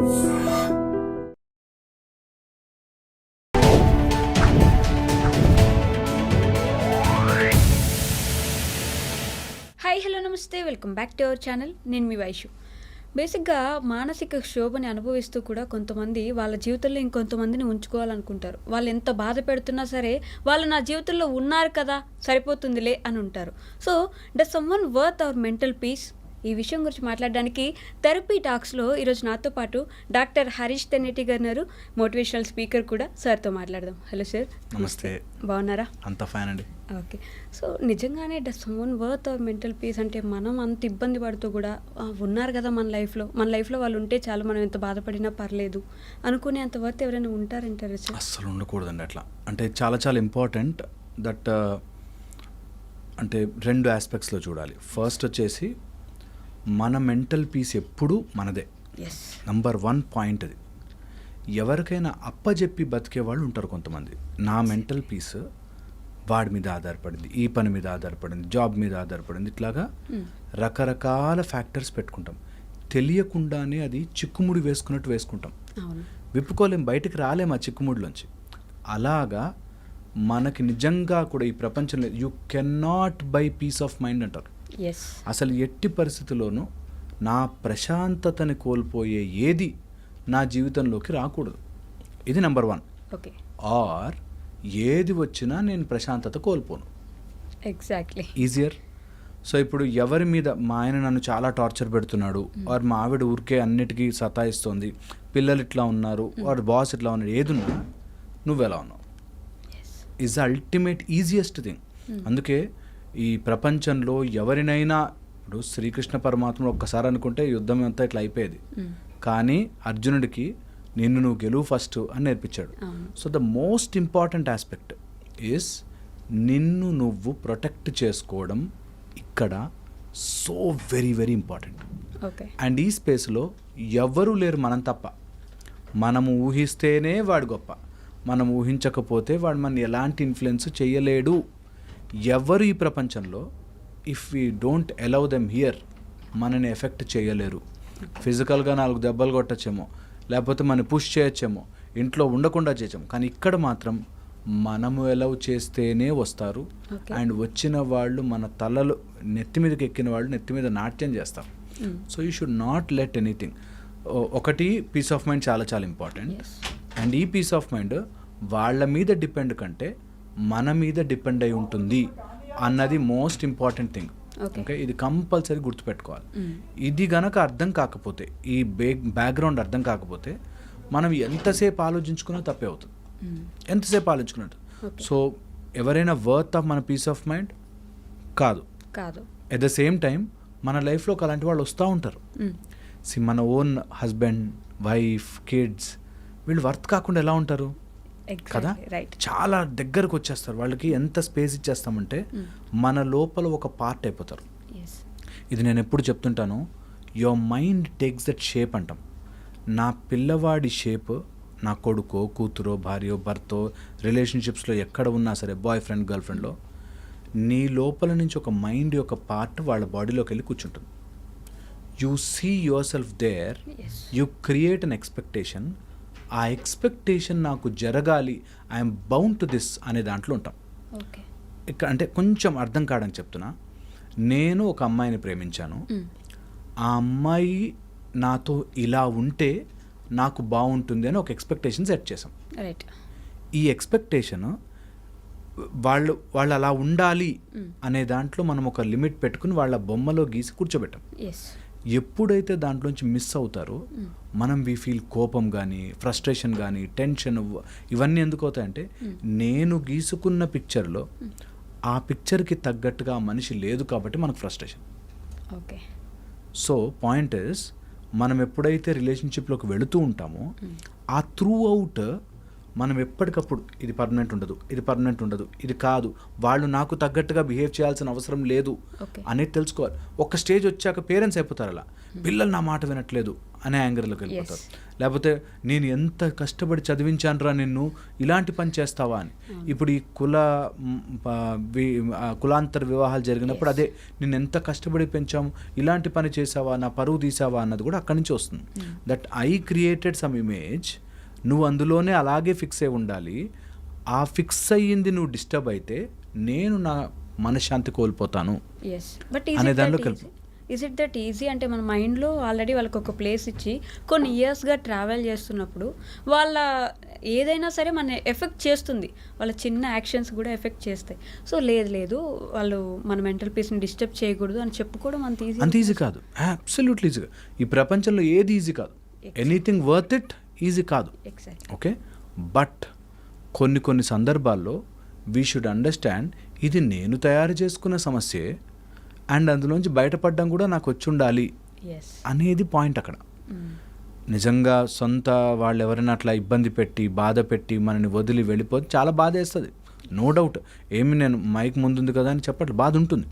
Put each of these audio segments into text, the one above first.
Hi hello నమస్తే, welcome back to our channel. నేను మీ వైషు. బేసిక్గా మానసిక క్షోభని అనుభవిస్తూ కూడా కొంతమంది వాళ్ళ జీవితంలో ఇంకొంతమందిని ఉంచుకోవాలనుకుంటారు. వాళ్ళు ఎంత బాధ పెడుతున్నా సరే వాళ్ళు నా జీవితంలో ఉన్నారు కదా, సరిపోతుందిలే అని ఉంటారు. So does someone worth hour mental peace? ఈ విషయం గురించి మాట్లాడడానికి థెరపీ టాక్స్లో ఈరోజు నాతో పాటు డాక్టర్ హరీష్ తెన్నేటి గారు, మోటివేషనల్ స్పీకర్ కూడా. సార్తో మాట్లాడదాం. Hello sir. నమస్తే. బాగున్నారా? అంత ఫైన్ అండి. ఓకే. సో నిజంగానే does someone worth hour mental peace అంటే మనం అంత ఇబ్బంది పడుతూ కూడా ఉన్నారు కదా మన లైఫ్లో వాళ్ళు ఉంటే చాలు, మనం ఎంత బాధపడినా పర్లేదు అనుకునే అంత వర్త్ ఎవరైనా ఉంటారంటారా సార్? అస్సలు ఉండకూడదండి అట్లా. అంటే చాలా చాలా ఇంపార్టెంట్ దట్. అంటే రెండు ఆస్పెక్ట్స్లో చూడాలి. ఫస్ట్ వచ్చేసి మన మెంటల్ పీస్ ఎప్పుడూ మనదే. నంబర్ 1 పాయింట్ అది. ఎవరికైనా అప్పజెప్పి బతికే వాళ్ళు ఉంటారు కొంతమంది. నా మెంటల్ పీస్ వాడి మీద ఆధారపడింది, ఈ పని మీద ఆధారపడింది, జాబ్ మీద ఆధారపడింది, ఇట్లాగా రకరకాల ఫ్యాక్టర్స్ పెట్టుకుంటాం. తెలియకుండానే అది చిక్కుముడి వేసుకున్నట్టు వేసుకుంటాం. విప్పుకోలేం, బయటికి రాలేం ఆ చిక్కుముడిలోంచి. అలాగా మనకి నిజంగా కూడా ఈ ప్రపంచంలో you cannot buy peace of mind అంటారు. అసలు ఎట్టి పరిస్థితుల్లోనూ నా ప్రశాంతతని కోల్పోయే ఏది నా జీవితంలోకి రాకూడదు. ఇది నెంబర్ 1. ఆర్ ఏది వచ్చినా నేను ప్రశాంతత కోల్పోను. ఎగ్జాక్ట్లీ. ఈజియర్. సో ఇప్పుడు ఎవరి మీద మా ఆయన నన్ను చాలా టార్చర్ పెడుతున్నాడు, ఆర్ మా ఆవిడ ఊరికే అన్నిటికీ సతాయిస్తుంది, పిల్లలు ఇట్లా ఉన్నారు, ఆర్ బాస్ ఇట్లా ఉన్నాడు, ఏదున్నా నువ్వెలా ఉన్నావు ఈజ్ అల్టిమేట్ ఈజియెస్ట్ థింగ్. అందుకే ఈ ప్రపంచంలో ఎవరినైనా, ఇప్పుడు శ్రీకృష్ణ పరమాత్మ ఒక్కసారి అనుకుంటే యుద్ధం అంతా ఇట్లా అయిపోయేది. కానీ అర్జునుడికి నిన్ను నువ్వు గెలువు ఫస్ట్ అని నేర్పించాడు. So the most important aspect is నిన్ను నువ్వు ప్రొటెక్ట్ చేసుకోవడం ఇక్కడ so very very important. And ఈ స్పేస్లో ఎవరూ లేరు మనం తప్ప. మనము ఊహిస్తేనే వాడు గొప్ప, మనం ఊహించకపోతే వాడు మన ఎలాంటి ఇన్ఫ్లుయెన్స్ చేయలేడు. ఎవరు ఈ ప్రపంచంలో if we don't allow them here మనని ఎఫెక్ట్ చేయలేరు. ఫిజికల్గా 4 దెబ్బలు కొట్టచ్చేమో, లేకపోతే మనం పుష్ చేయొచ్చేమో, ఇంట్లో ఉండకుండా చేయొచ్చేమో, కానీ ఇక్కడ మాత్రం మనము అలౌ చేస్తేనే వస్తారు. అండ్ వచ్చిన వాళ్ళు మన తలలు నెత్తి మీదకి ఎక్కిన వాళ్ళు నెత్తి మీద నాట్యం చేస్తారు. So you should not let anything. ఒకటి పీస్ ఆఫ్ మైండ్ చాలా చాలా ఇంపార్టెంట్. అండ్ ఈ పీస్ ఆఫ్ మైండ్ వాళ్ళ మీద డిపెండ్ కంటే మన మీద డిపెండ్ అయి ఉంటుంది అన్నది మోస్ట్ ఇంపార్టెంట్ థింగ్. ఓకే, ఇది కంపల్సరీ గుర్తుపెట్టుకోవాలి. ఇది గనక అర్థం కాకపోతే, ఈ బ్యాక్గ్రౌండ్ అర్థం కాకపోతే మనం ఎంతసేపు ఆలోచించుకున్నా తప్పే అవుతుంది. ఎంతసేపు ఆలోచించుకున్నట్టు. సో ఎవరైనా వర్త్ ఆఫ్ మన పీస్ ఆఫ్ మైండ్ కాదు. ఎట్ ద సేమ్ టైం మన లైఫ్లో అలాంటి వాళ్ళు వస్తూ ఉంటారు. మన ఓన్ హస్బెండ్, వైఫ్, కిడ్స్, వీళ్ళు వర్త్ కాకుండా ఎలా ఉంటారు కదా? చాలా దగ్గరకు వచ్చేస్తారు. వాళ్ళకి ఎంత స్పేస్ ఇచ్చేస్తామంటే మన లోపల ఒక పార్ట్ అయిపోతారు. ఇది నేను ఎప్పుడు చెప్తుంటాను, your mind takes that shape అంటాం. నా పిల్లవాడి షేప్, నా కొడుకో, కూతురో, భార్యో, భర్తో, రిలేషన్షిప్స్లో ఎక్కడ ఉన్నా సరే, బాయ్ ఫ్రెండ్, గర్ల్ ఫ్రెండ్లో, నీ లోపల నుంచి ఒక మైండ్ యొక్క పార్ట్ వాళ్ళ బాడీలోకి వెళ్ళి కూర్చుంటుంది. You see yourself there, you create an expectation. ఆ ఎక్స్పెక్టేషన్ నాకు జరగాలి, ఐఎమ్ బౌండ్ టు దిస్ అనే దాంట్లో ఉంటాం. ఇక్కడ అంటే కొంచెం అర్థం కావడానికి చెప్తున్నా. నేను ఒక అమ్మాయిని ప్రేమించాను, ఆ అమ్మాయి నాతో ఇలా ఉంటే నాకు బాగుంటుంది అని ఒక ఎక్స్పెక్టేషన్ సెట్ చేసాం. ఈ ఎక్స్పెక్టేషన్ వాళ్ళు అలా ఉండాలి అనే దాంట్లో మనం ఒక లిమిట్ పెట్టుకుని వాళ్ళ బొమ్మలో గీసి కూర్చోబెట్టాం. ఎప్పుడైతే దాంట్లోంచి మిస్ అవుతారో మనం వీ ఫీల్ కోపం కానీ, ఫ్రస్ట్రేషన్ కానీ, టెన్షన్, ఇవన్నీ ఎందుకు అవుతాయంటే నేను గీసుకున్న పిక్చర్లో ఆ పిక్చర్కి తగ్గట్టుగా ఆ మనిషి లేదు కాబట్టి మనకు ఫ్రస్ట్రేషన్. సో పాయింట్ ఇస్, మనం ఎప్పుడైతే రిలేషన్షిప్లోకి వెళుతూ ఉంటామో ఆ త్రూ అవుట్ మనం ఎప్పటికప్పుడు ఇది పర్మనెంట్ ఉండదు, ఇది పర్మనెంట్ ఉండదు, ఇది కాదు, వాళ్ళు నాకు తగ్గట్టుగా బిహేవ్ చేయాల్సిన అవసరం లేదు ఓకే. అనేది తెలుసుకోవాలి. ఒక స్టేజ్ వచ్చాక పేరెంట్స్ అయిపోతారు అలా, పిల్లలు నా మాట వినట్లేదు అనే యాంగర్లోకి వెళ్ళిపోతారు. లేకపోతే నేను ఎంత కష్టపడి చదివించానురా నిన్ను, ఇలాంటి పని చేస్తావా అని. ఇప్పుడు ఈ కులాంతర వివాహాలు జరిగినప్పుడు అదే, నేను ఎంత కష్టపడి పెంచాము, ఇలాంటి పని చేసావా, నా పరువు తీసావా అన్నది కూడా అక్కడి నుంచి వస్తుంది. That I created some image, నువ్వు అందులోనే అలాగే ఫిక్స్ అయి ఉండాలి. ఆ ఫిక్స్ అయ్యింది నువ్వు డిస్టర్బ్ అయితే నేను నా మనశ్శాంతి కోల్పోతాను అనే దానిలో కలిపి. ఇస్ ఇట్ దట్ ఈజీ అంటే మన మైండ్లో ఆల్రెడీ వాళ్ళకి ఒక ప్లేస్ ఇచ్చి కొన్ని ఇయర్స్గా ట్రావెల్ చేస్తున్నప్పుడు వాళ్ళ ఏదైనా సరే మన ఎఫెక్ట్ చేస్తుంది, వాళ్ళ చిన్న యాక్షన్స్ కూడా ఎఫెక్ట్ చేస్తాయి. సో లేదు వాళ్ళు మన మెంటల్ పీస్ని డిస్టర్బ్ చేయకూడదు అని చెప్పుకోవడం అంత ఈజీ కాదు. అబ్సల్యూట్లీ ఈజీగా ఈ ప్రపంచంలో ఏది ఈజీ కాదు. ఎనీథింగ్ వర్త్ ఇట్ ఈజీ కాదు. ఓకే, బట్ కొన్ని సందర్భాల్లో వీ షుడ్ అండర్స్టాండ్ ఇది నేను తయారు చేసుకున్న సమస్యే అండ్ అందులోంచి బయటపడడం కూడా నాకు వచ్చి ఉండాలి అనేది పాయింట్ అక్కడ. నిజంగా సొంత వాళ్ళు ఎవరైనా అట్లా ఇబ్బంది పెట్టి బాధ పెట్టి మనని వదిలి వెళ్ళిపోతే చాలా బాధ వేస్తుంది, నో డౌట్. ఏమి నేను మైక్ ముందుంది కదా అని చెప్పట్లేదు, బాధ ఉంటుంది.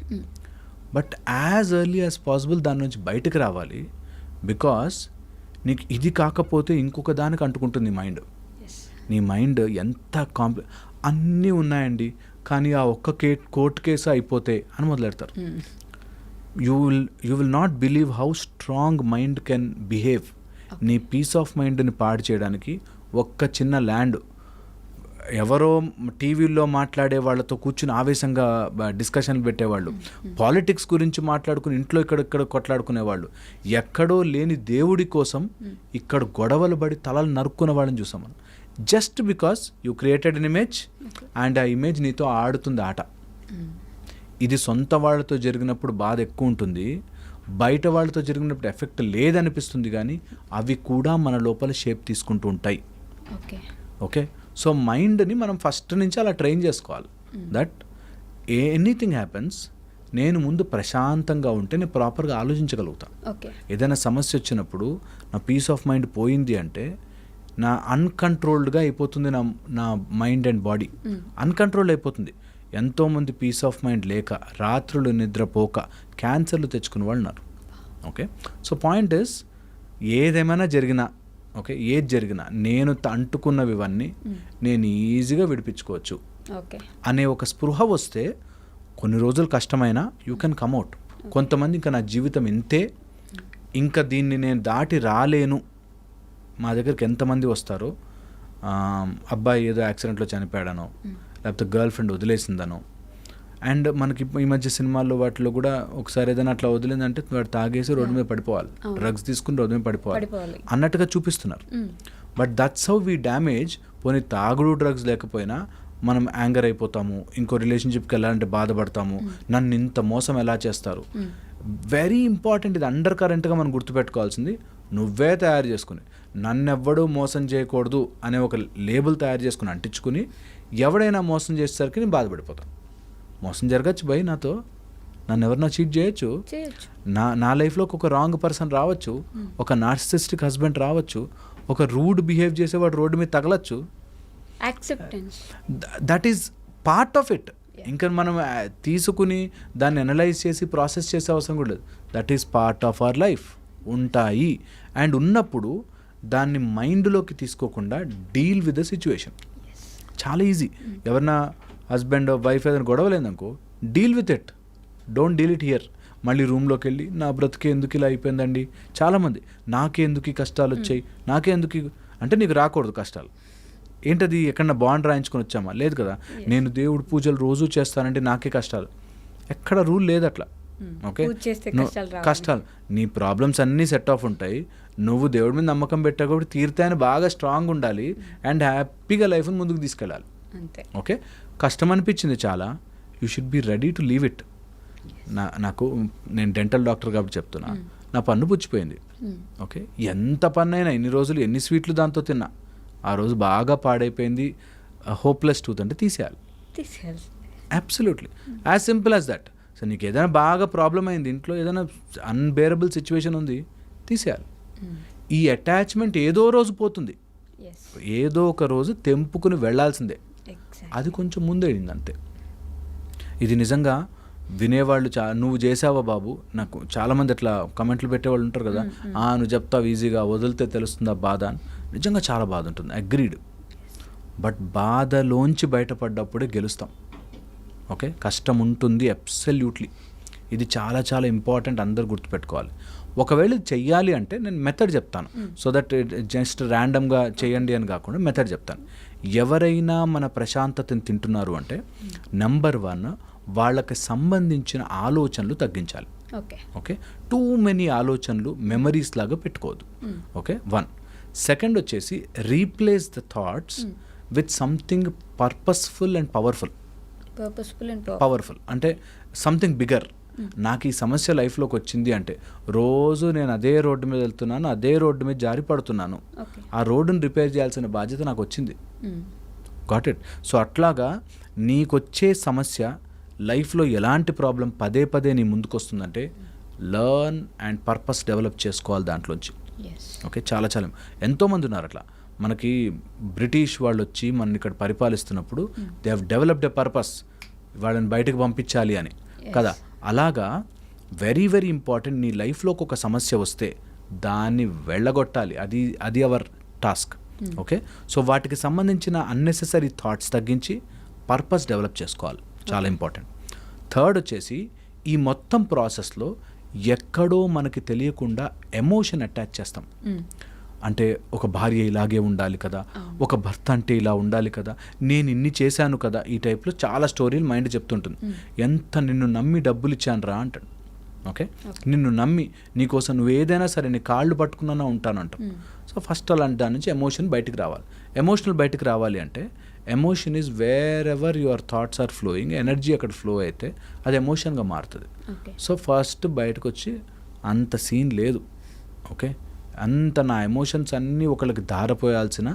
But as early as possible దాని నుంచి బయటకు రావాలి. బికాస్ నీకు ఇది కాకపోతే ఇంకొక దానికి అంటుకుంటుంది మైండ్. నీ మైండ్ ఎంత అన్నీ ఉన్నాయండి కానీ ఆ ఒక్క కోర్టు కేసు అయిపోతే అని మొదలెడతారు. You will not believe how strong mind can behave. నీ పీస్ ఆఫ్ మైండ్ని పాడు చేయడానికి ఒక్క చిన్న ల్యాండ్, ఎవరో టీవీల్లో మాట్లాడే వాళ్ళతో కూర్చుని ఆవేశంగా డిస్కషన్లు పెట్టేవాళ్ళు, పాలిటిక్స్ గురించి మాట్లాడుకుని ఇంట్లో ఇక్కడెక్కడ కొట్లాడుకునేవాళ్ళు, ఎక్కడో లేని దేవుడి కోసం ఇక్కడ గొడవలు పడి తలలు నరుక్కునే వాళ్ళని చూసాం మనం. Just because you created an image and ఆ ఇమేజ్ నీతో ఆడుతుంది ఆట. ఇది సొంత వాళ్ళతో జరిగినప్పుడు బాధ ఎక్కువ ఉంటుంది, బయట వాళ్ళతో జరిగినప్పుడు ఎఫెక్ట్ లేదనిపిస్తుంది, కానీ అవి కూడా మన లోపల షేప్ తీసుకుంటూ ఉంటాయి. ఓకే, సో మైండ్ని మనం ఫస్ట్ నుంచి అలా ట్రైన్ చేసుకోవాలి. దట్ ఎనీథింగ్ హ్యాపెన్స్, నేను ముందు ప్రశాంతంగా ఉంటే నేను ప్రాపర్గా ఆలోచించగలుగుతాను. ఏదైనా సమస్య వచ్చినప్పుడు నా పీస్ ఆఫ్ మైండ్ పోయింది అంటే నా అన్కంట్రోల్డ్గా అయిపోతుంది, నా మైండ్ అండ్ బాడీ అన్కంట్రోల్డ్ అయిపోతుంది. ఎంతోమంది పీస్ ఆఫ్ మైండ్ లేక రాత్రులు నిద్రపోక క్యాన్సర్లు తెచ్చుకునే వాళ్ళు ఉన్నారు. ఓకే, సో పాయింట్ ఇస్, ఏదేమైనా జరిగినా ఓకే, ఏది జరిగినా నేను అంటుకున్నవి ఇవన్నీ నేను ఈజీగా విడిపించుకోవచ్చు అనే ఒక స్పృహ వస్తే కొన్ని రోజులు కష్టమైనా యూ కెన్ కమ్అవుట్. కొంతమంది ఇంకా నా జీవితం ఇంతే, ఇంకా దీన్ని నేను దాటి రాలేను. మా దగ్గరికి ఎంతమంది వస్తారో, అబ్బాయి ఏదో యాక్సిడెంట్లో చనిపోయాడనో, లేకపోతే గర్ల్ ఫ్రెండ్ వదిలేసిందనో, అండ్ మనకి ఈ మధ్య సినిమాల్లో వాటిలో కూడా ఒకసారి ఏదైనా అట్లా వదిలేదంటే వాడు తాగేసి రోడ్డు మీద పడిపోవాలి, డ్రగ్స్ తీసుకుని రోడ్డు మీద పడిపోవాలి అన్నట్టుగా చూపిస్తున్నారు. But that's how we damage. పోనీ తాగుడు డ్రగ్స్ లేకపోయినా మనం యాంగర్ అయిపోతాము, ఇంకో రిలేషన్షిప్కి వెళ్ళాలంటే బాధపడతాము, నన్ను ఇంత మోసం ఎలా చేస్తారు. వెరీ ఇంపార్టెంట్, ఇది అండర్ కరెంట్గా మనం గుర్తుపెట్టుకోవాల్సింది. నువ్వే తయారు చేసుకుని నన్నెవ్వడూ మోసం చేయకూడదు అనే ఒక లేబుల్ తయారు చేసుకుని అంటించుకుని ఎవడైనా మోసం చేసేసరికి నేను బాధపడిపోతాను. మోసం జరగచ్చు భయ్, నాతో నన్ను ఎవరినో చీట్ చేయొచ్చు, నా లైఫ్లోకి ఒక రాంగ్ పర్సన్ రావచ్చు, ఒక నార్సిసిస్టిక్ హస్బెండ్ రావచ్చు, ఒక రూడ్ బిహేవ్ చేసేవాడు రోడ్డు మీద తగలచ్చు. That is part of it. ఇంకా మనం తీసుకుని దాన్ని అనలైజ్ చేసి ప్రాసెస్ చేసే అవసరం కూడా లేదు. That is part of our life. ఉంటాయి అండ్ ఉన్నప్పుడు దాన్ని మైండ్లోకి తీసుకోకుండా డీల్ విత్ ద సిచ్యువేషన్. చాలా ఈజీ. ఎవరన్నా హస్బెండ్ వైఫ్ ఏదైనా గొడవలేదనుకో, deal with it, don't deal it here. మళ్ళీ రూమ్లోకి వెళ్ళి నా బ్రతికే ఎందుకు ఇలా అయిపోయిందండి. చాలామంది నాకే ఎందుకు ఈ కష్టాలు వచ్చాయి, నాకే ఎందుకు అంటే నీకు రాకూడదు కష్టాలు. ఏంటది, ఎక్కడన్నా బాండ్ రాయించుకొని వచ్చామా? లేదు కదా. నేను దేవుడి పూజలు రోజు చేస్తానంటే నాకే కష్టాలు. ఎక్కడ రూల్ లేదు అట్లా. ఓకే, కష్టాలు నీ ప్రాబ్లమ్స్ అన్నీ సెట్ ఆఫ్ ఉంటాయి. నువ్వు దేవుడి మీద నమ్మకం పెట్టా కాబట్టి తీర్థాన్ని బాగా స్ట్రాంగ్ ఉండాలి అండ్ హ్యాపీగా లైఫ్ని ముందుకు తీసుకెళ్ళాలి. ఓకే, కష్టం అనిపించింది చాలా, you should be ready to leave it. నాకు నేను డెంటల్ డాక్టర్ కాబట్టి చెప్తున్నా, నా పన్ను పుచ్చిపోయింది. ఓకే, ఎంత పన్ను అయినా ఇన్ని రోజులు ఎన్ని స్వీట్లు దాంతో తిన్నా, ఆ రోజు బాగా పాడైపోయింది, హోప్లెస్ టూత్ అంటే తీసేయాలి. Absolutely as simple as that. So నీకు ఏదైనా బాగా ప్రాబ్లం అయింది, ఇంట్లో ఏదైనా అన్బేరబుల్ సిచ్యువేషన్ ఉంది, తీసేయాలి. ఈ అటాచ్మెంట్ ఏదో రోజు పోతుంది. ఎస్. ఏదో ఒక రోజు తెంపుకుని వెళ్ళాల్సిందే. ఎగ్జాక్ట్లీ. అది కొంచెం ముందడింది అంతే. ఇది నిజంగా వినేవాళ్ళు నువ్వు చేసావా బాబు, నాకు చాలామంది అట్లా కమెంట్లు పెట్టేవాళ్ళు ఉంటారు కదా, నువ్వు చెప్తావు ఈజీగా, వదిలితే తెలుస్తుందా బాధ అని. నిజంగా చాలా బాధ ఉంటుంది, అగ్రీడ్. బట్ బాధలోంచి బయటపడ్డప్పుడే గెలుస్తాం. ఓకే, కష్టం ఉంటుంది అబ్సల్యూట్లీ. ఇది చాలా చాలా ఇంపార్టెంట్, అందరు గుర్తుపెట్టుకోవాలి. ఒకవేళ ఇది చెయ్యాలి అంటే నేను మెథడ్ చెప్తాను, సో దట్ జస్ట్ ర్యాండమ్గా చేయండి అని కాకుండా మెథడ్ చెప్తాను. ఎవరైనా మన ప్రశాంతతని తింటున్నారు అంటే నెంబర్ 1, వాళ్ళకి సంబంధించిన ఆలోచనలు తగ్గించాలి. ఓకే, టూ మెనీ ఆలోచనలు మెమరీస్ లాగా పెట్టుకోవద్దు. ఓకే, 1. సెకండ్ వచ్చేసి replace the thoughts with something purposeful and powerful. Powerful అంటే సంథింగ్ బిగర్. నాకు ఈ సమస్య లైఫ్లోకి వచ్చింది అంటే రోజు నేను అదే రోడ్డు మీద వెళ్తున్నాను, అదే రోడ్డు మీద జారి పడుతున్నాను, ఆ రోడ్డుని రిపేర్ చేయాల్సిన బాధ్యత నాకు వచ్చింది. Got it. సో అట్లాగా నీకొచ్చే సమస్య, లైఫ్లో ఎలాంటి ప్రాబ్లం పదే పదే నీ ముందుకు వస్తుందంటే లర్న్ అండ్ పర్పస్ డెవలప్ చేసుకోవాలి దాంట్లోంచి. ఓకే, చాలా చాలా ఎంతోమంది ఉన్నారు అట్లా. మనకి బ్రిటిష్ వాళ్ళు వచ్చి మన ఇక్కడ పరిపాలిస్తున్నప్పుడు they have developed a purpose, వాళ్ళని బయటకు పంపించాలి అని కదా. అలాగా వెరీ వెరీ ఇంపార్టెంట్. నీ లైఫ్లోకి ఒక సమస్య వస్తే దాన్ని వెళ్ళగొట్టాలి, అది అవర్ టాస్క్. ఓకే, సో వాటికి సంబంధించిన అన్నెసెసరీ థాట్స్ తగ్గించి పర్పస్ డెవలప్ చేసుకోవాలి, చాలా ఇంపార్టెంట్. థర్డ్ వచ్చేసి ఈ మొత్తం ప్రాసెస్లో ఎక్కడో మనకి తెలియకుండా ఎమోషన్ అటాచ్ చేస్తాం. అంటే ఒక భార్య ఇలాగే ఉండాలి కదా, ఒక భర్త అంటే ఇలా ఉండాలి కదా, నేను ఇన్ని చేశాను కదా, ఈ టైప్లో చాలా స్టోరీలు మైండ్ చెప్తుంటుంది. ఎంత నిన్ను నమ్మి డబ్బులు ఇచ్చాను రా అంటాడు. ఓకే, నిన్ను నమ్మి నీకోసం నువ్వు ఏదైనా సరే నీ కాళ్ళు పట్టుకున్నా ఉంటాను అంటాం. సో ఫస్ట్ అలాంటి దాని నుంచి ఎమోషన్ బయటికి రావాలి. ఎమోషనల్ బయటికి రావాలి అంటే emotion is wherever your thoughts are flowing. Energy అక్కడ ఫ్లో అయితే అది ఎమోషన్గా మారుతుంది. సో ఫస్ట్ బయటకు వచ్చి అంత సీన్ లేదు, ఓకే, అంత నా ఎమోషన్స్ అన్నీ ఒకళ్ళకి ధారపోయాల్సిన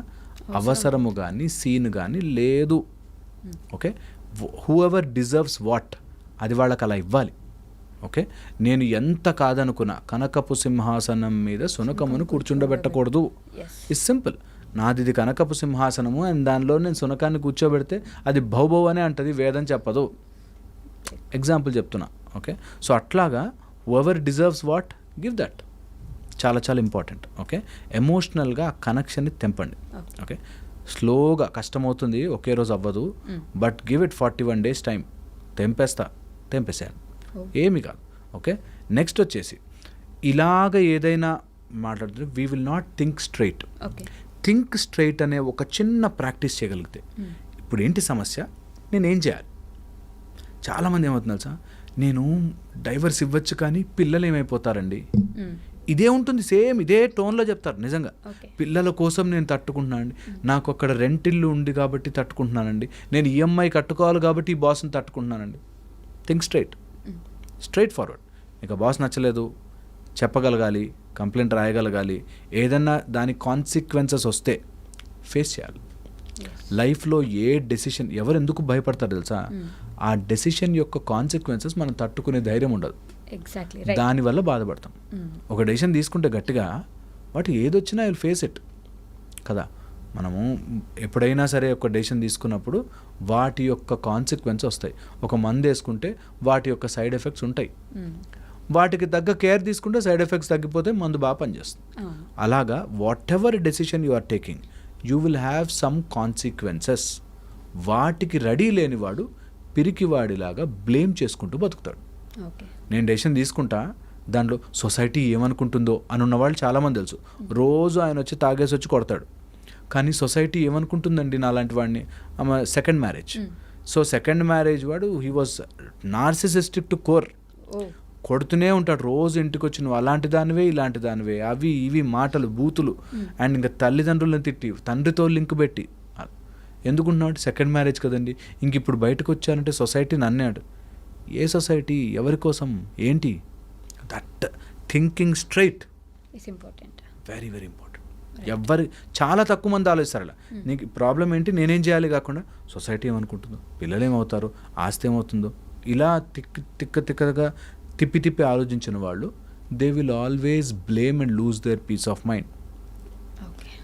అవసరము కానీ సీన్ కానీ లేదు. Okay, who ever deserves what అది వాళ్ళకి అలా ఇవ్వాలి. ఓకే, నేను ఎంత కాదనుకున్నా కనకపు సింహాసనం మీద సునకమును కూర్చుండబెట్టకూడదు. It's simple. నాది కనకపు సింహాసనము అండ్ దానిలో నేను సునకాన్ని కూర్చోబెడితే అది భౌభౌ అనే అంటది, వేదం చెప్పదు. ఎగ్జాంపుల్ చెప్తున్నా. ఓకే, సో అట్లాగా ever deserves what give that, చాలా చాలా ఇంపార్టెంట్. ఓకే, ఎమోషనల్గా ఆ కనెక్షన్ని తెంపండి. ఓకే, స్లోగా కష్టమవుతుంది, ఒకే రోజు అవ్వదు, but give it 41 days time. తెంపేసాను, ఏమి కాదు. ఓకే, నెక్స్ట్ వచ్చేసి ఇలాగ ఏదైనా మాట్లాడితే we will not think straight. Think straight అనే ఒక చిన్న ప్రాక్టీస్ చేయగలిగితే, ఇప్పుడు ఏంటి సమస్య, నేనేం చేయాలి. చాలామంది ఏమవుతున్నారు సార్, నేను డైవర్స్ ఇవ్వచ్చు కానీ పిల్లలు ఏమైపోతారండి, ఇదే ఉంటుంది, సేమ్ ఇదే టోన్లో చెప్తారు. నిజంగా పిల్లల కోసం నేను తట్టుకుంటున్నానండి, నాకు అక్కడ రెంటిల్లు ఉంది కాబట్టి తట్టుకుంటున్నానండి, నేను ఈఎంఐ కట్టుకోవాలి కాబట్టి ఈ బాస్ని తట్టుకుంటున్నానండి. Think straight forward. ఇక బాస్ నచ్చలేదు చెప్పగలగాలి, కంప్లైంట్ రాయగలగాలి, ఏదన్నా దాని కాన్సిక్వెన్సెస్ వస్తే ఫేస్ చేయాలి. లైఫ్లో ఏ డెసిషన్, ఎవరు ఎందుకు భయపడతారు తెలుసా, ఆ డెసిషన్ యొక్క కాన్సిక్వెన్సెస్ మనం తట్టుకునే ధైర్యం ఉండదు, దానివల్ల బాధపడతాం. ఒక డెసిషన్ తీసుకుంటే గట్టిగా వాటి ఏదొచ్చినా ఐ విల్ ఫేస్ ఇట్ కదా. మనము ఎప్పుడైనా సరే ఒక డెసిషన్ తీసుకున్నప్పుడు వాటి యొక్క కాన్సిక్వెన్స్ వస్తాయి. ఒక మందు వేసుకుంటే వాటి యొక్క సైడ్ ఎఫెక్ట్స్ ఉంటాయి, వాటికి తగ్గ కేర్ తీసుకుంటే సైడ్ ఎఫెక్ట్స్ తగ్గిపోతే మందు బాగా పనిచేస్తుంది. అలాగా whatever decision you are taking you will have some consequences. వాటికి రెడీ లేనివాడు పిరికివాడిలాగా బ్లేమ్ చేసుకుంటూ బతుకుతాడు. నేను డెసిషన్ తీసుకుంటా, దాంట్లో సొసైటీ ఏమనుకుంటుందో అని ఉన్నవాళ్ళు చాలామంది తెలుసు. రోజు ఆయన వచ్చి తాగేసి వచ్చి కొడతాడు, కానీ సొసైటీ ఏమనుకుంటుందండి నాలాంటి వాడిని. Second marriage, so second marriage వాడు he was narcissistic to core, కొడుతూనే ఉంటాడు రోజు. ఇంటికి వచ్చి నువ్వు అలాంటి దానివే ఇలాంటి దానివే, అవి ఇవి మాటలు బూతులు, అండ్ ఇంకా తల్లిదండ్రులను తిట్టి తండ్రితో లింక్ పెట్టి. ఎందుకుంటున్నాడు, సెకండ్ మ్యారేజ్ కదండి. ఇంక ఇప్పుడు బయటకు వచ్చానంటే సొసైటీ నన్నాడు. ఏ సొసైటీ, ఎవరి కోసం, ఏంటి? That thinking straight is important, very very important. ఎవరి చాలా తక్కువ మంది ఆలోచిస్తారు అలా. నీకు ప్రాబ్లం ఏంటి, నేనేం చేయాలి కాకుండా సొసైటీ ఏమనుకుంటుందో, పిల్లలు ఏమవుతారో, ఆస్తి ఏమవుతుందో, ఇలా తిక్కగా తిప్పి ఆలోచించిన వాళ్ళు they will always blame and lose their peace of mind.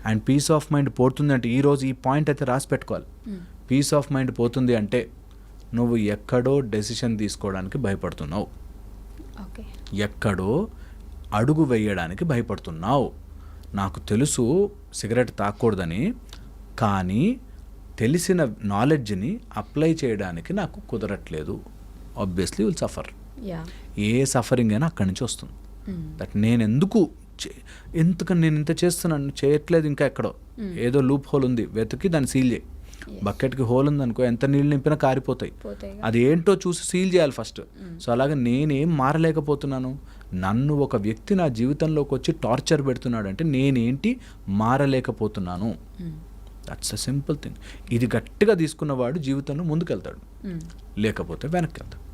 And peace of mind పోతుంది అంటే ఈరోజు ఈ పాయింట్ అయితే రాసి పెట్టుకోవాలి. పీస్ ఆఫ్ మైండ్ పోతుంది అంటే నువ్వు ఎక్కడో డెసిషన్ తీసుకోవడానికి భయపడుతున్నావు, ఓకే. ఎక్కడో అడుగు వేయడానికి భయపడుతున్నావు. నాకు తెలుసు సిగరెట్ తాగకూడదని, కానీ తెలిసిన నాలెడ్జ్ని అప్లై చేయడానికి నాకు కుదరట్లేదు. Obviously will suffer. Yeah. A suffering అయినా అక్కడి నుంచి వస్తుంది. దట్ నేను ఎందుకని నేను ఇంత చేస్తున్నాను, చేయట్లేదు, ఇంకా ఎక్కడో ఏదో లూప్ హోల్ ఉంది, వెతికి దాన్ని సీల్ చేయి. బకెట్కి హోల్ ఉందనుకో, ఎంత నీళ్ళు నింపినా కారిపోతాయి. అది ఏంటో చూసి సీల్ చేయాలి ఫస్ట్. సో అలాగే నేనేం మారలేకపోతున్నాను, నన్ను ఒక వ్యక్తి నా జీవితంలోకి వచ్చి టార్చర్ పెడుతున్నాడు అంటే నేనేంటి మారలేకపోతున్నాను. That's a simple thing. ఇది గట్టిగా తీసుకున్నవాడు జీవితంలో ముందుకెళ్తాడు, లేకపోతే వెనక్కి వెళ్తాడు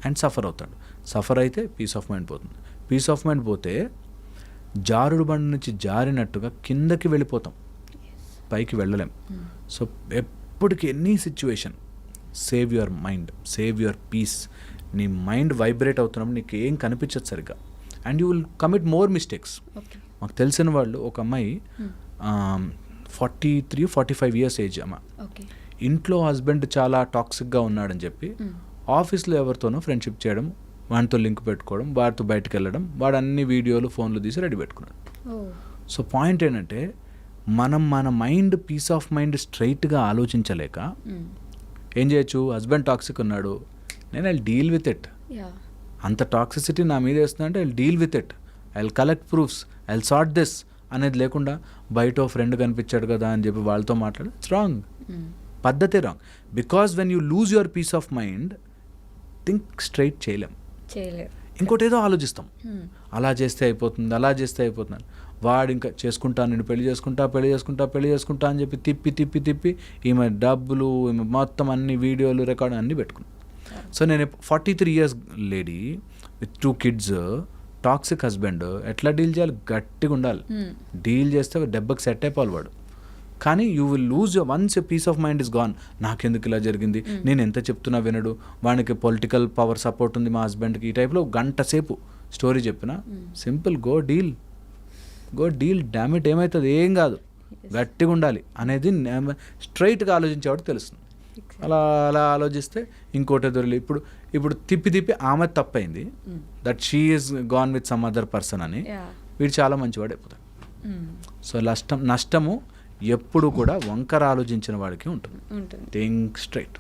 అండ్ సఫర్ అవుతాడు. సఫర్ అయితే పీస్ ఆఫ్ మైండ్ పోతుంది. పీస్ ఆఫ్ మైండ్ పోతే జారుడు బండి నుంచి జారినట్టుగా కిందకి వెళ్ళిపోతాం, పైకి వెళ్ళలేం. సో ఎప్పటికీ any situation save your mind, save your peace. నీ మైండ్ వైబ్రేట్ అవుతున్నప్పుడు నీకు ఏం కనిపించదు సరిగ్గా, and you will commit more mistakes. మాకు తెలిసిన వాళ్ళు ఒక అమ్మాయి 43-45 ఇయర్స్ ఏజ్ అమ్మ. ఇంట్లో హస్బెండ్ చాలా టాక్సిక్గా ఉన్నాడని చెప్పి ఆఫీస్లో ఎవరితోనో ఫ్రెండ్షిప్ చేయడం, వాడితో లింక్ పెట్టుకోవడం, వాడితో బయటకు వెళ్ళడం, వాడు అన్ని వీడియోలు ఫోన్లు తీసి రెడీ పెట్టుకున్నాడు. సో పాయింట్ ఏంటంటే మనం మన మైండ్ పీస్ ఆఫ్ మైండ్ స్ట్రైట్గా ఆలోచించలేక ఏం చేయొచ్చు, హస్బెండ్ టాక్సిక్ ఉన్నాడు, నేను ఐ డీల్ విత్ ఇట్, అంత టాక్సిసిటీ నా మీద వేస్తుందంటే I deal with it, I collect proofs, I sort this అనేది లేకుండా బయట ఫ్రెండ్ కనిపించాడు కదా అని చెప్పి వాళ్ళతో మాట్లాడు, ఇట్స్ రాంగ్. పద్ధతి wrong. Because when you lose your peace of mind think straight చేయలేం, ఇంకోటి ఏదో ఆలోచిస్తాం, అలా చేస్తే అయిపోతుంది, అలా చేస్తే అయిపోతుంది. వాడు ఇంకా చేసుకుంటా, నేను పెళ్లి చేసుకుంటా అని చెప్పి తిప్పి ఈమె డబ్బులు, ఈమె మొత్తం అన్ని వీడియోలు రికార్డు అన్నీ పెట్టుకున్నాను. సో నేను 43 years lady with 2 kids, toxic husband, ఎట్లా డీల్ చేయాలి, గట్టిగా ఉండాలి. డీల్ చేస్తే దెబ్బకి సెట్ అయిపోవాలి వాడు. కానీ you will lose once a peace of mind is gone. నాకెందుకు ఇలా జరిగింది, నేను ఎంత చెప్తున్నా వినడు, వానికి పొలిటికల్ పవర్ సపోర్ట్ ఉంది మా హస్బెండ్కి, ఈ టైప్లో గంట సేపు స్టోరీ చెప్పిన సింపుల్ గో డీల్ డామిట్, ఏమవుతుంది, ఏం కాదు, గట్టిగా ఉండాలి అనేది స్ట్రైట్గా ఆలోచించేవాడు తెలుస్తుంది. అలా ఆలోచిస్తే ఇంకోటి దొరికి ఇప్పుడు తిప్పి ఆమె తప్పైంది, that she is gone with some other person అని వీడు చాలా మంచివాడు అయిపోతాడు. సో నష్టము ఎప్పుడు కూడా వంకర ఆలోచించిన వాడికి ఉంటుంది. థింక్ స్ట్రైట్,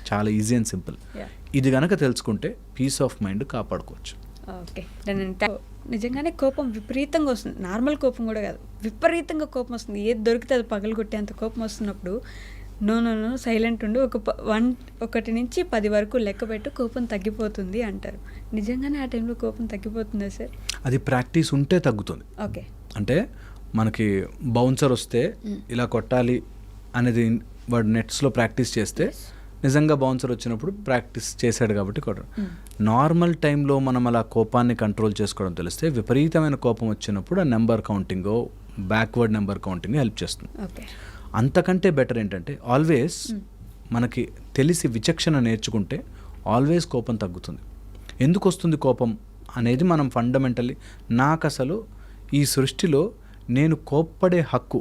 చాలా ఈజీ అండ్ సింపుల్. ఇది కనుక తెలుసుకుంటే పీస్ ఆఫ్ మైండ్ కాపాడుకోవచ్చు. ఓకే. నిజంగానే కోపం విపరీతంగా వస్తుంది, నార్మల్ కోపం కూడా కాదు, విపరీతంగా కోపం వస్తుంది. ఏది దొరికితే అది పగలగొట్టేంత కోపం వస్తున్నప్పుడు నో సైలెంట్ ఉండు, 1 నుంచి 10 వరకు లెక్క పెట్టు, కోపం తగ్గిపోతుంది అంటారు. నిజంగానే ఆ టైంలో కోపం తగ్గిపోతుందా సార్? అది ప్రాక్టీస్ ఉంటే తగ్గుతుంది. ఓకే. అంటే మనకి బౌన్సర్ వస్తే ఇలా కొట్టాలి అనేది వాడు నెట్స్లో ప్రాక్టీస్ చేస్తే నిజంగా బౌన్సర్ వచ్చినప్పుడు ప్రాక్టీస్ చేశాడు కాబట్టి కొట్టడం. నార్మల్ టైంలో మనం అలా కోపాన్ని కంట్రోల్ చేసుకోవడం తెలిస్తే విపరీతమైన కోపం వచ్చినప్పుడు ఆ నెంబర్ కౌంటింగో బ్యాక్వర్డ్ నెంబర్ కౌంటింగ్ హెల్ప్ చేస్తుంది. అంతకంటే బెటర్ ఏంటంటే ఆల్వేస్ మనకి తెలిసి విచక్షణ నేర్చుకుంటే ఆల్వేస్ కోపం తగ్గుతుంది. ఎందుకు వస్తుంది కోపం అనేది మనం ఫండమెంటల్లీ, నాకు అసలు ఈ సృష్టిలో నేను కోప్పడే హక్కు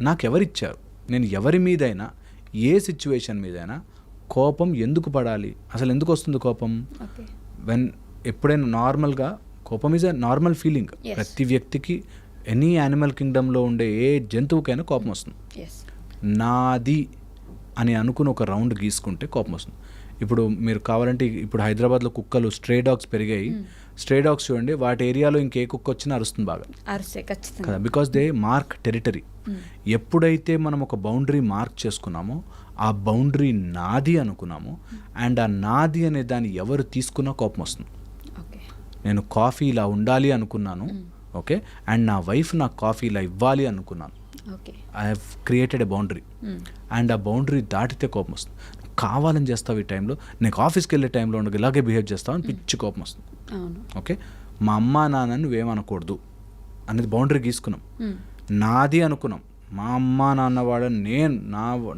నాకెవరిచ్చారు, నేను ఎవరి మీదైనా ఏ సిచ్యువేషన్ మీదైనా కోపం ఎందుకు పడాలి, అసలు ఎందుకు వస్తుంది కోపం? ఎప్పుడైనా నార్మల్గా కోపం ఈజ్ ఎ నార్మల్ ఫీలింగ్. ప్రతి వ్యక్తికి, ఎనీ యానిమల్ కింగ్డమ్లో ఉండే ఏ జంతువుకైనా కోపం వస్తుంది. నాది అని అనుకుని ఒక రౌండ్ గీసుకుంటే కోపం వస్తుంది. ఇప్పుడు మీరు కావాలంటే ఇప్పుడు హైదరాబాద్లో కుక్కలు స్ట్రే డాగ్స్ పెరిగాయి. స్ట్రే డాగ్స్ చూడండి, వాటి ఏరియాలో ఇంకే కుక్క వచ్చినా అరుస్తుంది బాగా కదా, బికాస్ దే మార్క్ టెరిటరీ. ఎప్పుడైతే మనం ఒక బౌండరీ మార్క్ చేసుకున్నామో, ఆ బౌండరీ నాది అనుకున్నామో, అండ్ ఆ నాది అనే దాన్ని ఎవరు తీసుకున్నా కోపం వస్తుంది. నేను కాఫీ ఇలా ఉండాలి అనుకున్నాను, ఓకే, అండ్ నా వైఫ్ నాకు కాఫీ ఇలా ఇవ్వాలి అనుకున్నాను, I have created a boundary, and ఆ బౌండరీ దాటితే కోపం వస్తుంది. కావాలని చేస్తావు ఈ టైంలో, నీకు ఆఫీస్కి వెళ్ళే టైంలో ఉండగా ఇలాగే బిహేవ్ చేస్తావు అని పిచ్చి కోపం వస్తుంది. ఓకే, మా అమ్మ నాన్నని నువ్వేమనకూడదు అనేది బౌండరీ గీసుకున్నాం. నాది అనుకున్నాం, మా అమ్మ నాన్న వాళ్ళని నేను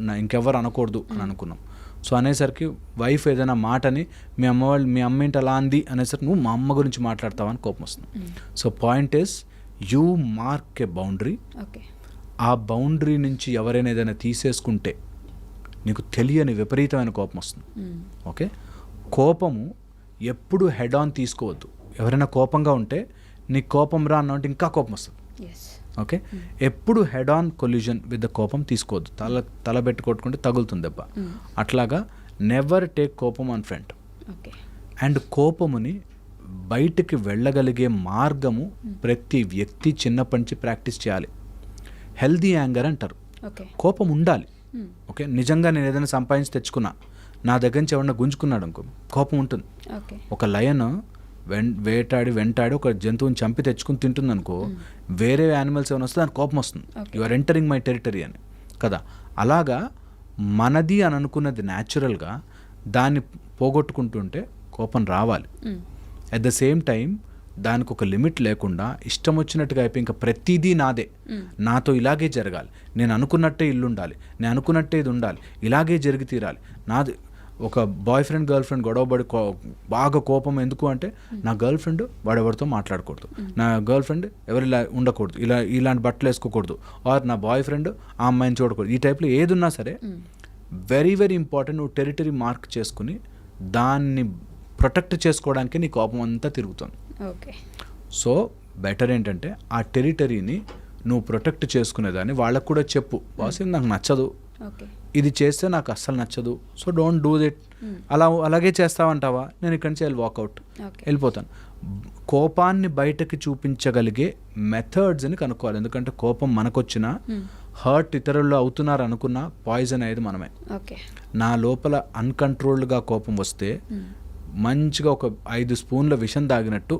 నా ఇంకెవరు అనకూడదు అని అనుకున్నాం. సో అనేసరికి వైఫ్ ఏదైనా మాటని మీ అమ్మ ఏంటి అలా అంది అనేసరికి నువ్వు మా అమ్మ గురించి మాట్లాడతావని కోపం వస్తుంది. So point is you mark a boundary, ఆ బౌండరీ నుంచి ఎవరైనా ఏదైనా తీసేసుకుంటే నీకు తెలియని విపరీతమైన కోపం వస్తుంది. ఓకే, కోపము ఎప్పుడు హెడ్ ఆన్ తీసుకోవద్దు. ఎవరైనా కోపంగా ఉంటే నీ కోపం రా అన్నంటే ఇంకా కోపం వస్తుంది. ఓకే, ఎప్పుడు head on collusion with the కోపం తీసుకోవద్దు. తల పెట్టి కొట్టుకుంటే తగులుతుంది దెబ్బ. అట్లాగా నెవర్ టేక్ కోపం ఆన్ ఫ్రంట్. అండ్ కోపముని బయటికి వెళ్ళగలిగే మార్గము ప్రతి వ్యక్తి చిన్నప్పటి నుంచి ప్రాక్టీస్ చేయాలి. హెల్దీ యాంగర్ అంటారు. కోపం ఉండాలి. ఓకే, నిజంగా నేను ఏదైనా సంపాదించి తెచ్చుకున్నా, నా దగ్గర నుంచి ఎవరన్నా గుంజుకున్నాడు అనుకో, కోపం ఉంటుంది. ఒక లయన్ వెంటాడి ఒక జంతువుని చంపి తెచ్చుకుని తింటుంది అనుకో, వేరే యానిమల్స్ ఏమైనా వస్తే దానికి కోపం వస్తుంది. You are entering my territory అని కదా. అలాగా మనది అని అనుకున్నది న్యాచురల్గా దాన్ని పోగొట్టుకుంటుంటే కోపం రావాలి. అట్ ద సేమ్ టైం దానికి ఒక లిమిట్ లేకుండా ఇష్టం వచ్చినట్టుగా అయిపోయి ఇంకా ప్రతిదీ నాదే, నాతో ఇలాగే జరగాలి, నేను అనుకున్నట్టే ఇల్లు ఉండాలి, నేను అనుకున్నట్టే ఇది ఉండాలి, ఇలాగే జరిగి తీరాలి నాది. ఒక బాయ్ ఫ్రెండ్ గర్ల్ ఫ్రెండ్ గొడవపడి బాగా కోపం ఎందుకు అంటే, నా గర్ల్ ఫ్రెండ్ వాడెవరితో మాట్లాడకూడదు, నా గర్ల్ ఫ్రెండ్ ఎవరు ఇలా ఉండకూడదు, ఇలాంటి బట్టలు వేసుకోకూడదు, ఆర్ నా బాయ్ ఫ్రెండ్ ఆ అమ్మాయిని చూడకూడదు. ఈ టైప్లో ఏది ఉన్నా సరే వెరీ వెరీ ఇంపార్టెంట్. నువ్వు టెరిటరీ మార్క్ చేసుకుని దాన్ని ప్రొటెక్ట్ చేసుకోవడానికి నీ కోపం అంతా తిరుగుతుంది. సో బెటర్ ఏంటంటే ఆ టెరిటరీని నువ్వు ప్రొటెక్ట్ చేసుకునేదాన్ని వాళ్ళకు కూడా చెప్పు, బాస్ ఇది నాకు నచ్చదు, ఇది చేస్తే నాకు అస్సలు నచ్చదు, సో డోంట్ డూ ఇట్. అలాగే చేస్తావంటావా, నేను ఇక్కడి నుంచి వాకౌట్ వెళ్ళిపోతాను. కోపాన్ని బయటకి చూపించగలిగే మెథడ్స్ అని కనుక్కోవాలి. ఎందుకంటే కోపం మనకొచ్చినా హర్ట్ ఇతరులు అవుతున్నారు అనుకున్నా పాయిజన్ అయ్యేది మనమే. నా లోపల అన్కంట్రోల్డ్గా కోపం వస్తే మంచిగా ఒక 5 స్పూన్ల విషం తాగినట్టు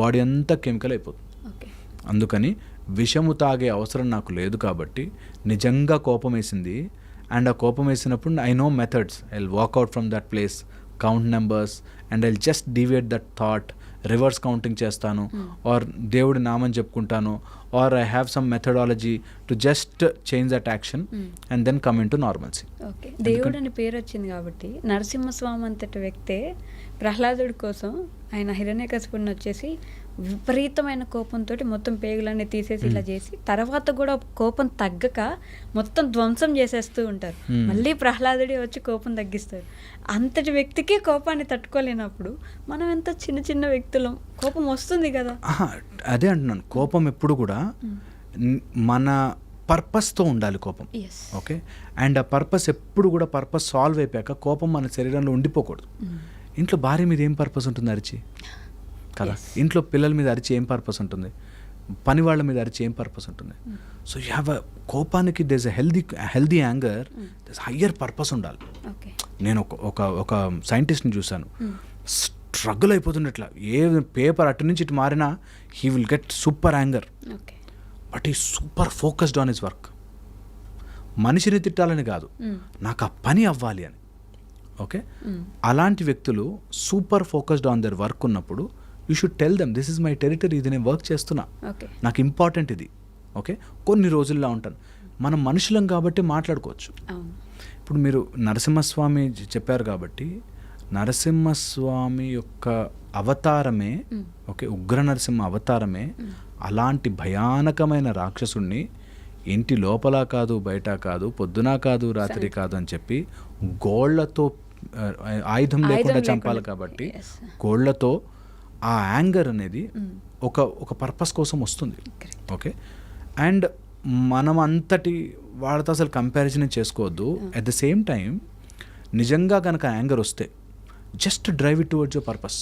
బాడీ అంతా కెమికల్ అయిపోతుంది. అందుకని విషము తాగే అవసరం నాకు లేదు. కాబట్టి నిజంగా కోపం వేసింది అండ్ ఆ కోపం వేసినప్పుడు I know methods, I will walk out from that place, count numbers and I will just deviate that thought, reverse counting చేస్తాను, ఆర్ దేవుడి నామని చెప్పుకుంటాను, or I have some methodology to just change that action and then come in to normalcy. Okay, దేవుడు అని పేరు వచ్చింది కాబట్టి నరసింహస్వామి అంతటి వ్యక్తే ప్రహ్లాదుడి కోసం ఆయన హిరణ్యకశిపుడిని వచ్చేసి విపరీతమైన కోపంతో మొత్తం పేగులన్నీ తీసేసి ఇలా చేసి తర్వాత కూడా కోపం తగ్గక మొత్తం ధ్వంసం చేసేస్తూ ఉంటారు. మళ్ళీ ప్రహ్లాదుడి వచ్చి కోపం తగ్గిస్తారు. అంతటి వ్యక్తికి కోపాన్ని తట్టుకోలేనప్పుడు మనం ఎంత చిన్న చిన్న వ్యక్తులం, కోపం వస్తుంది కదా. అదే అంటున్నాను, కోపం ఎప్పుడు కూడా మన పర్పస్తో ఉండాలి కోపం. ఓకే, అండ్ ఆ పర్పస్ ఎప్పుడు కూడా పర్పస్ సాల్వ్ అయిపోయాక కోపం మన శరీరంలో ఉండిపోకూడదు. ఇంట్లో భార్య మీద ఏం పర్పస్ ఉంటుంది అరిచి కదా, ఇంట్లో పిల్లల మీద అరిచి ఏం పర్పస్ ఉంటుంది, పని వాళ్ళ మీద అరిచి ఏం పర్పస్ ఉంటుంది. సో యూ హ్యావ్ కోపానికి there's a healthy anger, there's higher purpose ఉండాలి. నేను ఒక సైంటిస్ట్ని చూశాను, స్ట్రగుల్ అయిపోతున్నట్లా ఏ పేపర్ అటు నుంచి ఇటు మారినా he will get super anger, but he super focused on his work. మనిషిని తిట్టాలని కాదు, నాకు ఆ పని అవ్వాలి అని. ఓకే, అలాంటి వ్యక్తులు super focused on their work ఉన్నప్పుడు you should tell them, this is my territory, ఇది నేను వర్క్ చేస్తున్నా, నాకు ఇంపార్టెంట్ ఇది. ఓకే, కొన్ని రోజుల్లో ఉంటాను. మనం మనుషులం కాబట్టి మాట్లాడుకోవచ్చు. ఇప్పుడు మీరు నరసింహస్వామి చెప్పారు కాబట్టి నరసింహస్వామి యొక్క అవతారమే, ఓకే, ఉగ్ర నరసింహ అవతారమే అలాంటి భయానకమైన రాక్షసుణ్ణి ఇంటి లోపల కాదు బయట కాదు పొద్దున కాదు రాత్రి కాదు అని చెప్పి గోళ్లతో ఆయుధం లేకుండా చంపాలి. కాబట్టి గోళ్లతో ఆ యాంగర్ అనేది ఒక పర్పస్ కోసం వస్తుంది. ఓకే, అండ్ మనం అంతటి వాళ్ళతో అసలు కంపారిజన్ చేసుకోవద్దు. అట్ ద సేమ్ టైం నిజంగా కనుక యాంగర్ వస్తే just drive it towards your purpose.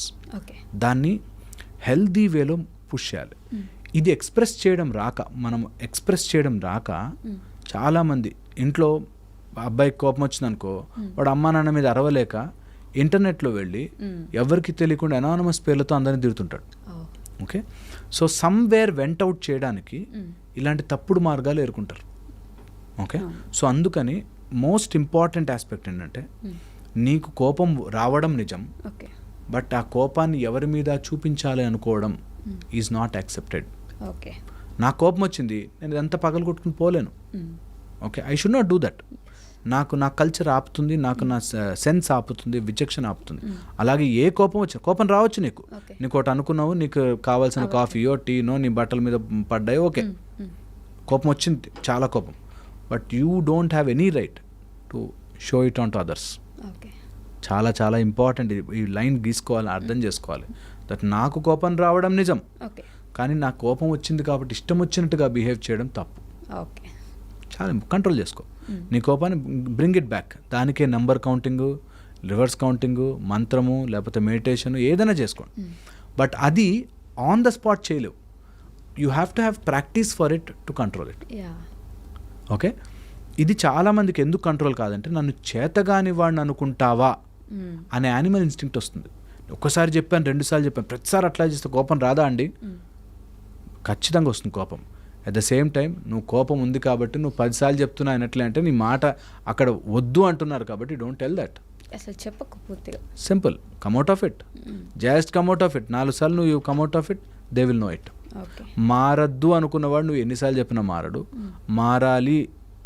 దాన్ని హెల్దీ వేలో పుష్ చేయాలి. ఇది ఎక్స్ప్రెస్ చేయడం రాక చాలామంది ఇంట్లో అబ్బాయికి కోపం వచ్చిందనుకో, వాడు అమ్మా నాన్న మీద అరవలేక ఇంటర్నెట్లో వెళ్ళి ఎవరికి తెలియకుండా అనానమస్ పేర్లతో అందరినీ తిడుతుంటాడు. Okay, so somewhere vent out చేయడానికి ఇలాంటి తప్పుడు మార్గాలు ఎదుర్కొంటారు. ఓకే, సో అందుకని మోస్ట్ ఇంపార్టెంట్ ఆస్పెక్ట్ ఏంటంటే నీకు కోపం రావడం నిజం, బట్ ఆ కోపాన్ని ఎవరి మీద చూపించాలి అనుకోవడం ఈజ్ నాట్ యాక్సెప్టెడ్. ఓకే, నా కోపం వచ్చింది, నేను ఇదంతా పగలు కొట్టుకుని పోలేను. Okay, I should not do that. నాకు నా కల్చర్ ఆపుతుంది, నాకు నా సెన్స్ ఆపుతుంది, విచక్షణ ఆపుతుంది. అలాగే ఏ కోపం వచ్చినా, కోపం రావచ్చు నీకు ఒకటి అనుకున్నావు, నీకు కావాల్సిన కాఫీయో టీనో నీ బట్టల మీద పడ్డాయో, ఓకే కోపం వచ్చింది, చాలా కోపం, but you don't have any right to show it on to others. Okay. చాలా చాలా ఇంపార్టెంట్ ఈ లైన్ గీసుకోవాలి, అర్థం చేసుకోవాలి. దట్ నాకు కోపం రావడం నిజం, ఓకే. కానీ నాకు కోపం వచ్చింది కాబట్టి ఇష్టం వచ్చినట్టుగా బిహేవ్ చేయడం తప్పు. ఓకే. చాలా కంట్రోల్ చేసుకో నీ కోపాన్ని, బ్రింగ్ ఇట్ బ్యాక్. దానికే నెంబర్ కౌంటింగు, రివర్స్ కౌంటింగు, మంత్రము, లేకపోతే మెడిటేషన్ ఏదైనా చేసుకోండి. బట్ అది ఆన్ ద స్పాట్ చేయలేవు. You have to have practice for it to control it. Yeah. Okay. ఇది చాలామందికి ఎందుకు కంట్రోల్ కాదంటే, నన్ను చేతగాని వాడిని అనుకుంటావా అనే యానిమల్ ఇన్స్టింక్ట్ వస్తుంది. ఒక్కసారి చెప్పాను, 2 సార్లు చెప్పాను, ప్రతిసారి అట్లా చేస్తే కోపం రాదా అండి? ఖచ్చితంగా వస్తుంది కోపం. అట్ ద సేమ్ టైం నువ్వు కోపం ఉంది కాబట్టి నువ్వు 10 సార్లు చెప్తున్నా అన్నట్లే అంటే నీ మాట అక్కడ వద్దు అంటున్నారు కాబట్టి డోంట్ టెల్ దట్. అసలు చెప్పకు పూర్తిగా. Simple, come out of it, just come out of it. 4 సార్లు నువ్వు come out of it, they will know it. Okay. మారద్దు అనుకున్నవాడు నువ్వు ఎన్నిసార్లు చెప్పినా మారడు. మారాలి,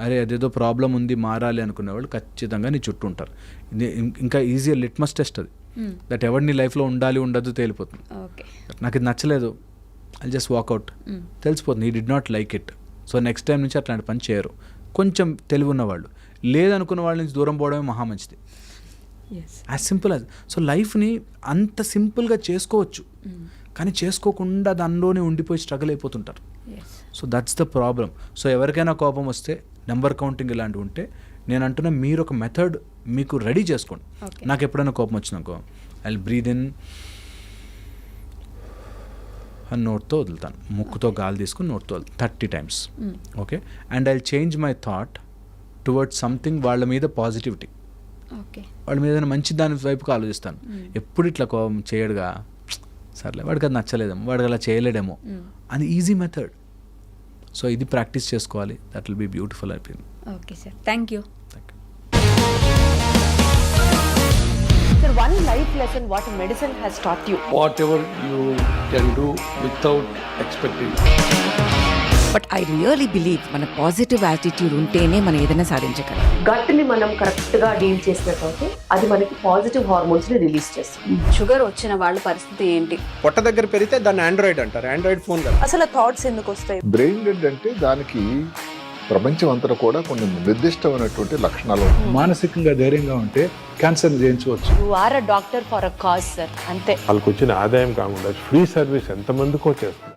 అరే అదేదో ప్రాబ్లం ఉంది మారాలి అనుకునేవాళ్ళు ఖచ్చితంగా నీ చుట్టూ ఉంటారు. ఇంకా ఈజీ లిట్మస్ టెస్ట్ అది, దట్ ఎవరు నీ లైఫ్లో ఉండాలి ఉండద్దు తేలిపోతుంది. ఓకే. నాకు ఇది నచ్చలేదు, ఐ జస్ట్ వాకౌట్, తెలిసిపోతుంది ఈ did not like it. So next time నుంచి అట్లాంటి పని చేయరు. కొంచెం తెలివి ఉన్నవాళ్ళు, లేదనుకున్న వాళ్ళ నుంచి దూరం పోవడమే మహా మంచిది. As simple as. సో లైఫ్ని అంత సింపుల్గా చేసుకోవచ్చు, కానీ చేసుకోకుండా దానిలోనే ఉండిపోయి స్ట్రగుల్ అయిపోతుంటారు. So that's the problem. So ఎవరికైనా కోపం వస్తే నెంబర్ కౌంటింగ్ ఇలాంటివి ఉంటే నేను అంటున్నా, మీరు ఒక మెథడ్ మీకు రెడీ చేసుకోండి. నాకు ఎప్పుడైనా కోపం వచ్చిందనుకో, ఐ బ్రీద్ ఇన్ అని నోట్తో వదులుతాను, ముక్కుతో గాలి తీసుకుని నోట్తో 30 times. Okay. And I change my thought towards something, వాళ్ళ మీద పాజిటివిటీ, వాళ్ళ మీద ఏదైనా మంచి దాని వైపుకి ఆలోచిస్తాను. ఎప్పుడు ఇట్లా కోపం చేయడుగా, సర్లే వాడికి అది నచ్చలేదేమో, వాడికి అలా చేయలేడేమో, అది ఈజీ మెథడ్. సో ఇది ప్రాక్టీస్ చేసుకోవాలి, దట్ విల్ బీ బ్యూటిఫుల్ అయిపోయింది. Okay sir, thank you. Sir, one life lesson what medicine has taught you. Whatever you can do without expecting. But I really believe మన positive attitude ఉంటేనే మనం ఏదైనా సాధించగలం. గట్ని మనం correct గా deal చేసినట్లయితే అది మనకి పాజిటివ్ హార్మోన్స్ ని రిలీజ్ చేస్తుంది. షుగర్ వచ్చిన వాళ్ళ పరిస్థితి ఏంటి? పొట్ట దగ్గర పెరిగితే దాన్ని ఆండ్రాయిడ్ అంటారు, ఆండ్రాయిడ్ ఫోన్ కదా. అసలు థాట్స్ ఎందుకు వస్తాయి? బ్రెయిన్ డెడ్ అంటే దానికి ప్రపంచం అంతా కూడా కొన్ని నిర్దిష్టమైనటువంటి లక్షణాలు. మానసికంగా ధైర్యంగా ఉంటే క్యాన్సర్ జయించవచ్చు. You are a doctor for a cause sir, అంతే. వాళ్ళకి వచ్చిన ఆదాయం కాకుండా ఫ్రీ సర్వీస్ ఎంతమందికో చేస్తుంది.